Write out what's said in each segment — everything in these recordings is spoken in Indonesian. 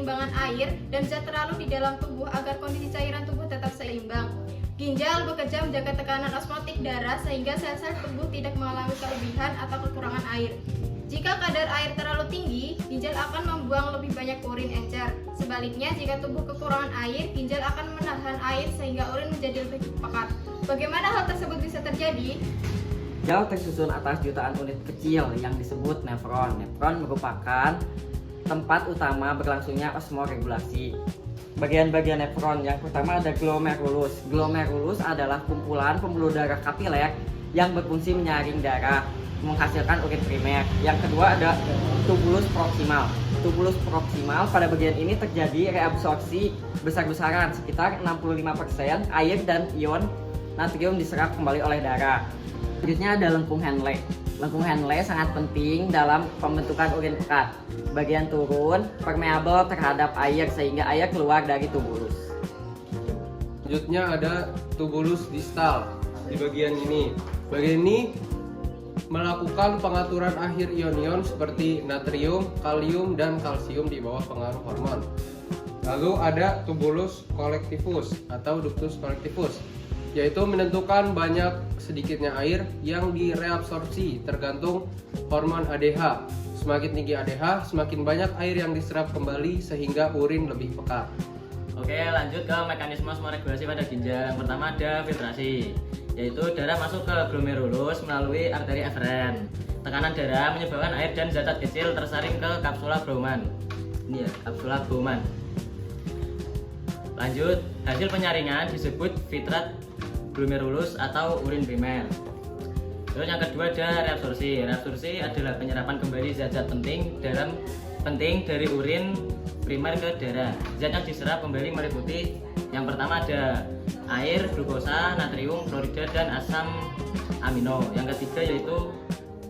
keseimbangan air dan zat terlalu di dalam tubuh agar kondisi cairan tubuh tetap seimbang. Ginjal bekerja menjaga tekanan osmotik darah sehingga sel-sel tubuh tidak mengalami kelebihan atau kekurangan air. Jika kadar air terlalu tinggi, ginjal akan membuang lebih banyak urin encer. Sebaliknya, jika tubuh kekurangan air, ginjal akan menahan air sehingga urin menjadi lebih pekat. Bagaimana hal tersebut bisa terjadi? Ginjal tersusun atas jutaan unit kecil yang disebut nefron. Nefron merupakan tempat utama berlangsungnya osmoregulasi. Bagian-bagian nefron yang pertama ada glomerulus. Glomerulus adalah kumpulan pembuluh darah kapiler yang berfungsi menyaring darah, menghasilkan urin primer. Yang kedua ada tubulus proksimal. Tubulus proksimal pada bagian ini terjadi reabsorpsi besar-besaran sekitar 65% air dan ion natrium diserap kembali oleh darah. Selanjutnya ada lengkung Henle. Lengkung Henle sangat penting dalam pembentukan urin pekat. Bagian turun permeabel terhadap air sehingga air keluar dari tubulus. Selanjutnya ada tubulus distal di bagian ini. Bagian ini melakukan pengaturan akhir ion-ion seperti natrium, kalium, dan kalsium di bawah pengaruh hormon. Lalu ada tubulus collectivus atau ductus collectivus, yaitu menentukan banyak sedikitnya air yang direabsorpsi tergantung hormon ADH. Semakin tinggi ADH, semakin banyak air yang diserap kembali sehingga urin lebih pekat. Oke, lanjut ke mekanisme osmoregulasi pada ginjal. Yang pertama ada filtrasi, yaitu darah masuk ke glomerulus melalui arteri eferen. Tekanan darah menyebabkan air dan zat kecil tersaring ke kapsula Bowman. Ini ya, kapsula Bowman. Lanjut, hasil penyaringan disebut filtrat glomerulus atau urin primer. Terus yang kedua ada reabsorpsi. Reabsorpsi adalah penyerapan kembali zat-zat penting dari urin primer ke darah. Zat yang diserap kembali meliputi yang pertama ada air, glukosa, natrium, klorida, dan asam amino. Yang ketiga yaitu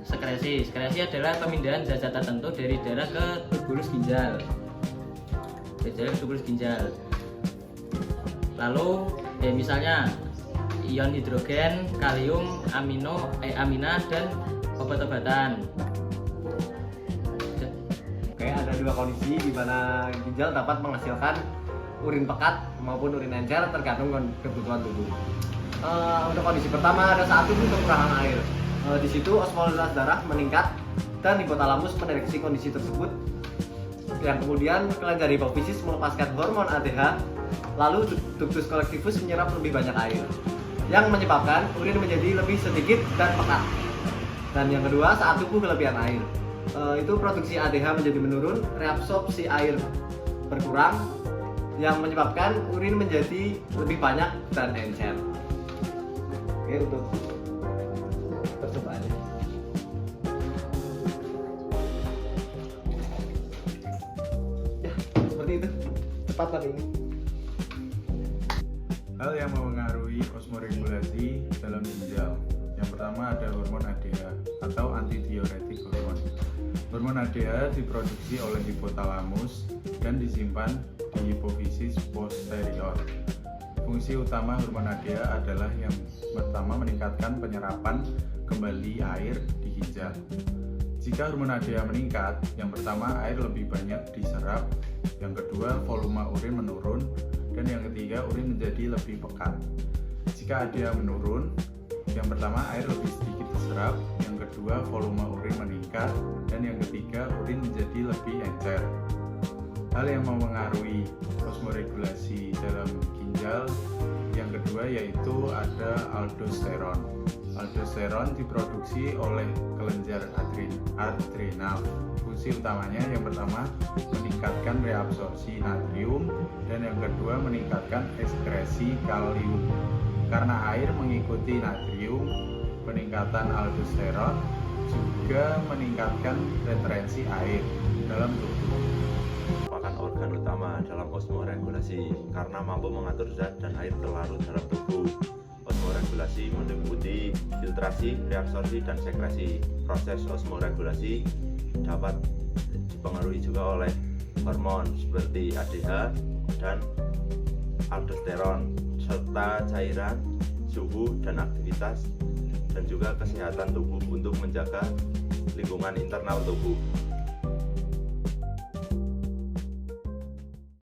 sekresi. Sekresi adalah pemindahan zat-zat tertentu dari darah ke tubulus ginjal. Lalu misalnya ion hidrogen, kalium, amina, dan obat-obatan. Oke, ada dua kondisi di mana ginjal dapat menghasilkan urin pekat maupun urin encer tergantung kebutuhan tubuh. Untuk kondisi pertama ada saat tubuh kekurangan air. Di situ osmolitas darah meningkat dan hipotalamus mendeteksi kondisi tersebut. Yang kemudian kelenjar hipofisis melepaskan hormon ADH, lalu ductus collectivus menyerap lebih banyak air, yang menyebabkan urin menjadi lebih sedikit dan pekat. Dan yang kedua, saat tubuh kelebihan air, itu produksi ADH menjadi menurun, reabsorpsi air berkurang, yang menyebabkan urin menjadi lebih banyak dan encer. Oke, untuk percobaannya. Ya, seperti itu. Cepat tadi ini. Hal yang mempengaruhi osmoregulasi dalam ginjal. Yang pertama ada hormon ADH atau antidiuretik hormon. Hormon ADH diproduksi oleh hipotalamus dan disimpan di hipofisis posterior. Fungsi utama hormon ADH adalah yang pertama meningkatkan penyerapan kembali air di ginjal. Jika hormon ADH meningkat, yang pertama air lebih banyak diserap, yang kedua volume urin menurun, dan yang ketiga urin menjadi lebih pekat. Jika ADH menurun, yang pertama air lebih sedikit diserap, yang kedua volume urin meningkat, dan yang ketiga urin menjadi lebih encer. Hal yang mempengaruhi osmoregulasi dalam ginjal yang kedua yaitu ada aldosteron. Aldosteron diproduksi oleh kelenjar adrenal. Fungsi utamanya yang pertama meningkatkan reabsorpsi natrium dan yang kedua meningkatkan ekskresi kalium. Karena air mengikuti natrium, peningkatan aldosteron juga meningkatkan retensi air dalam tubuh. Merupakan organ utama dalam osmoregulasi karena mampu mengatur zat dan air terlarut dalam tubuh. Osmoregulasi meliputi filtrasi, reabsorpsi, dan sekresi. Proses osmoregulasi dapat dipengaruhi juga oleh hormon seperti ADH dan aldosteron serta cairan, suhu, dan aktivitas dan juga kesehatan tubuh untuk menjaga lingkungan internal tubuh.